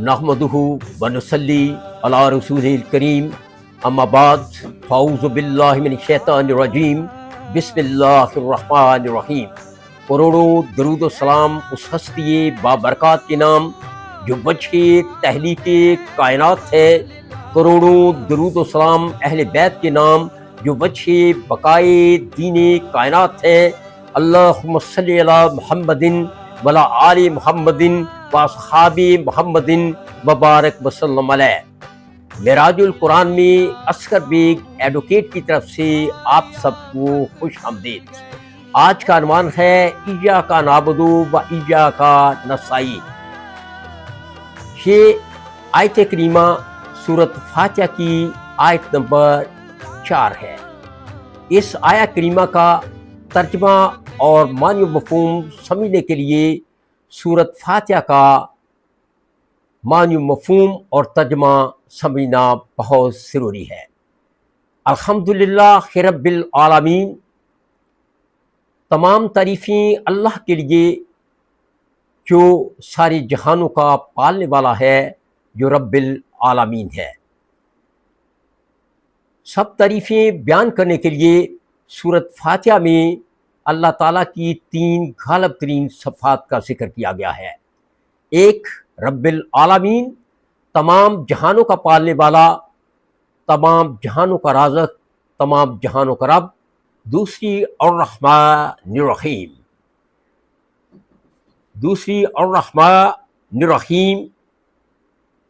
نحمدہ ونصلی علی رسولہ الکریم اما بعد فاعوذ باللہ من الشیطان الرجیم بسم اللہ الرحمن الرحیم۔ کروڑوں درود و سلام اس ہستی بابرکات کے نام جو وجہ تحلیق کائنات ہے، کروڑوں درود و سلام اہل بیت کے نام جو وجہ بقائے دین کائنات ہے۔ اللہم صلی علی محمد وعلی آل محمد واصحاب محمد مبارک وسلم علیہ۔ معراج القرآن میں اصغر بیگ ایڈوکیٹ کی طرف سے آپ سب کو خوش آمدید۔ آج کا عنوان ہے ایاک نعبد و ایاک نستعین۔ یہ آیت کریمہ سورۃ فاتحہ کی آیت نمبر 4 ہے۔ اس آیت کریمہ کا ترجمہ اور معنی و مفہوم سمجھنے کے لیے سورۃ فاتحہ کا معنی و مفہوم اور ترجمہ سمجھنا بہت ضروری ہے۔ الحمدللہ رب العالمین، تمام تعریفیں اللہ کے لیے جو سارے جہانوں کا پالنے والا ہے، جو رب العالمین ہے۔ سب تعریفیں بیان کرنے کے لیے سورۃ فاتحہ میں اللہ تعالیٰ کی 3 غالب ترین صفات کا ذکر کیا گیا ہے۔ ایک رب العالمین، تمام جہانوں کا پالنے والا، تمام جہانوں کا رازق، تمام جہانوں کا رب۔ دوسری الرحمن الرحیم، الرحیم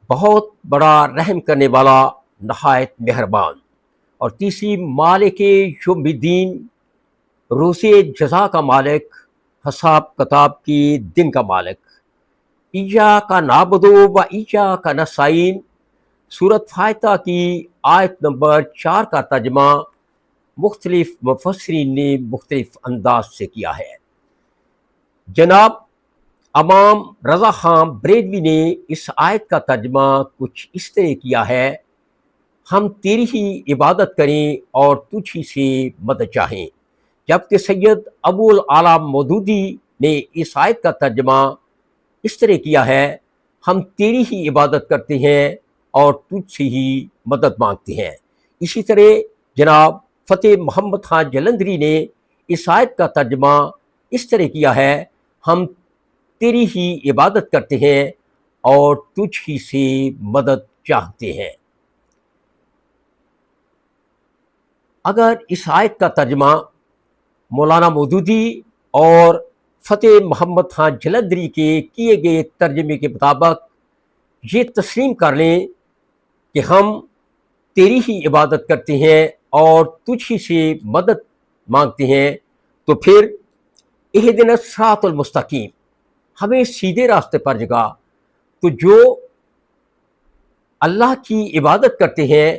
بہت بڑا رحم کرنے والا، نہایت مہربان۔ اور تیسری مالک یوم الدین، روز جزا کا مالک، حساب کتاب کی دن کا مالک۔ ایاک نعبد و ایاک نستعین، سورۃ فاتحہ کی آیت نمبر 4 کا ترجمہ مختلف مفسرین نے مختلف انداز سے کیا ہے۔ جناب امام رضا خان بریلوی نے اس آیت کا ترجمہ کچھ اس طرح کیا ہے: ہم تیری ہی عبادت کریں اور تجھ ہی سے مدد چاہیں۔ جبکہ سید ابو الاعلیٰ مودودی نے اس آیت کا ترجمہ اس طرح کیا ہے: ہم تیری ہی عبادت کرتے ہیں اور تجھ سے ہی مدد مانگتے ہیں۔ اسی طرح جناب فتح محمد خان جلندری نے اس آیت کا ترجمہ اس طرح کیا ہے: ہم تیری ہی عبادت کرتے ہیں اور تجھ ہی سے مدد چاہتے ہیں۔ اگر اس آیت کا ترجمہ مولانا مودودی اور فتح محمد خان جلندری کے کیے گئے ترجمے کے مطابق یہ تسلیم کر لیں کہ ہم تیری ہی عبادت کرتے ہیں اور تجھ ہی سے مدد مانگتے ہیں، تو پھر اہدنا الصراط المستقیم، ہمیں سیدھے راستے پر جگا۔ تو جو اللہ کی عبادت کرتے ہیں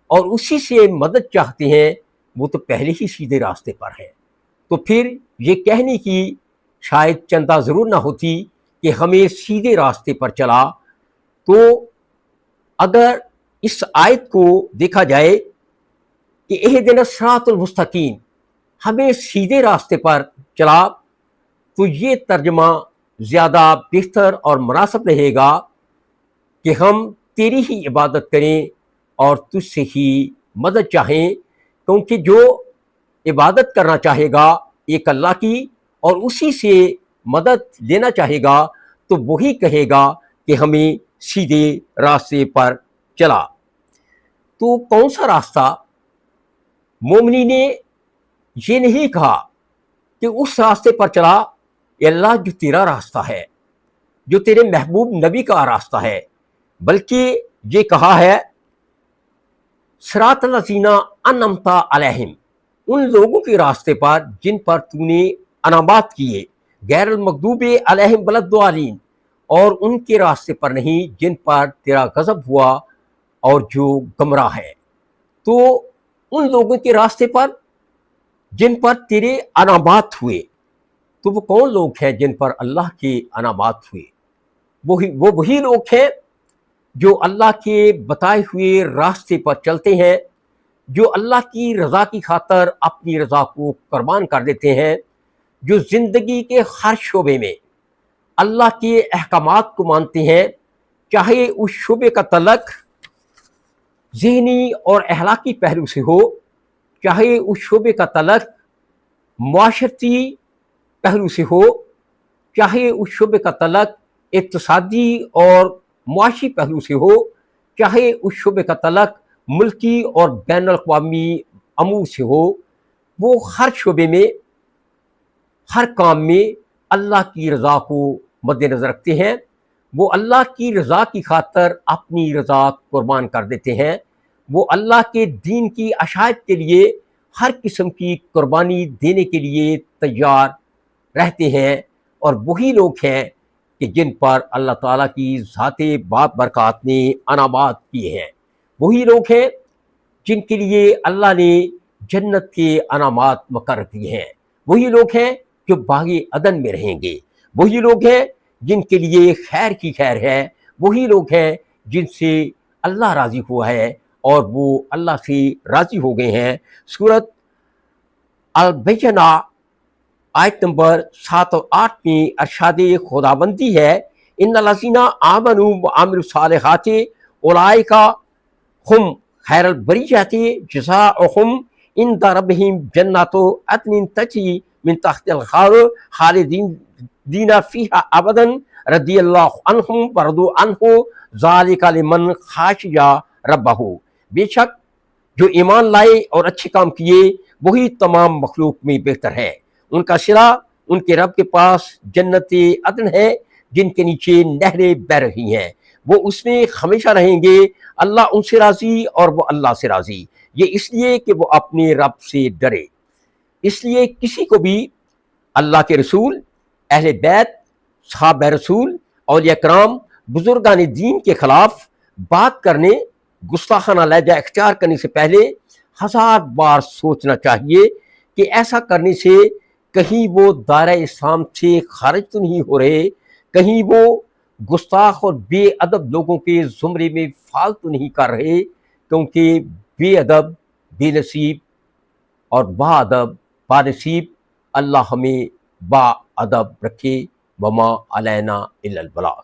اور اسی سے مدد چاہتے ہیں، وہ تو پہلے ہی سیدھے راستے پر ہیں۔ تو پھر یہ کہنے کی شاید چندہ ضرور نہ ہوتی کہ ہمیں سیدھے راستے پر چلا۔ تو اگر اس آیت کو دیکھا جائے کہ اہدنا الصراط المستقیم، ہمیں سیدھے راستے پر چلا، تو یہ ترجمہ زیادہ بہتر اور مناسب رہے گا کہ ہم تیری ہی عبادت کریں اور تجھ سے ہی مدد چاہیں، کیونکہ جو عبادت کرنا چاہے گا ایک اللہ کی اور اسی سے مدد لینا چاہے گا، تو وہی کہے گا کہ ہمیں سیدھے راستے پر چلا۔ تو کون سا راستہ؟ مومنی نے یہ نہیں کہا کہ اس راستے پر چلا اے اللہ جو تیرا راستہ ہے، جو تیرے محبوب نبی کا راستہ ہے، بلکہ یہ کہا ہے صراط الذین انعمت علیہم، ان لوگوں کے راستے پر جن پر تو نے انعامات کیے، غیر المغضوب علیہم ولا الضالین، اور ان کے راستے پر نہیں جن پر تیرا غضب ہوا اور جو گمراہ ہے۔ تو ان لوگوں کے راستے پر جن پر تیرے انعامات ہوئے، تو وہ کون لوگ ہیں جن پر اللہ کے انعامات ہوئے؟ وہی لوگ ہیں جو اللہ کے بتائے ہوئے راستے پر چلتے ہیں، جو اللہ کی رضا کی خاطر اپنی رضا کو قربان کر دیتے ہیں، جو زندگی کے ہر شعبے میں اللہ کے احکامات کو مانتے ہیں، چاہے اس شعبے کا تعلق ذہنی اور اخلاقی پہلو سے ہو، چاہے اس شعبے کا تعلق معاشرتی پہلو سے ہو، چاہے اس شعبے کا تعلق اقتصادی اور معاشی پہلو سے ہو، چاہے اس شعبے کا تعلق ملکی اور بین الاقوامی امور سے ہو، وہ ہر شعبے میں، ہر کام میں اللہ کی رضا کو مد نظر رکھتے ہیں. وہ اللہ کی رضا کی خاطر اپنی رضا قربان کر دیتے ہیں. وہ اللہ کے دین کی اشاعت کے لیے ہر قسم کی قربانی دینے کے لیے تیار رہتے ہیں. اور وہی لوگ ہیں کہ جن پر اللہ تعالیٰ کی ذات برکات نے انعامات کیے ہیں. وہی لوگ ہیں جن کے لیے اللہ نے جنت کے انعامات مقرر کیے ہیں. وہی لوگ ہیں جو باغ عدن میں رہیں گے. وہی لوگ ہیں جن کے لیے خیر کی خیر ہے. وہی لوگ ہیں جن سے اللہ راضی ہوا ہے اور وہ اللہ سے راضی ہو گئے ہیں. سورۃ البینہ آیت نمبر 7 اور 8 میں ارشاد خداوندی ہے، ان الذین آمنوا وعملوا الصالحات اولئک ہم خیر البریۃ جزاؤہم عند ربہم جنات عدن تجری من تحت الانہار خالدین فیہا ابدا رضی اللہ عنہم ورضوا عنہ ذالک لمن خشی ربہ. بے شک جو ایمان لائے اور اچھے کام کیے وہی تمام مخلوق میں بہتر ہے. ان کا صلہ ان کے رب کے پاس جنت عدن ہے جن کے نیچے نہریں بہہ رہی ہیں. وہ اس میں ہمیشہ رہیں گے. اللہ ان سے راضی اور وہ اللہ سے راضی. یہ اس لیے کہ وہ اپنے رب سے ڈرے. اس لیے کسی کو بھی اللہ کے رسول، اہل بیت، صحابہ رسول، اولیاء کرام، بزرگان دین کے خلاف بات کرنے، گستاخانہ لہجہ اختیار کرنے سے پہلے 1000 بار سوچنا چاہیے کہ ایسا کرنے سے کہیں وہ دائرہ اسلام سے خارج تو نہیں ہو رہے، کہیں وہ گستاخ اور بے ادب لوگوں کے زمرے میں فالتو نہیں کر رہے. کیونکہ بے ادب بے نصیب اور با ادب با نصیب. اللہ ہمیں با ادب رکھے. وما علینا الا البلاغ.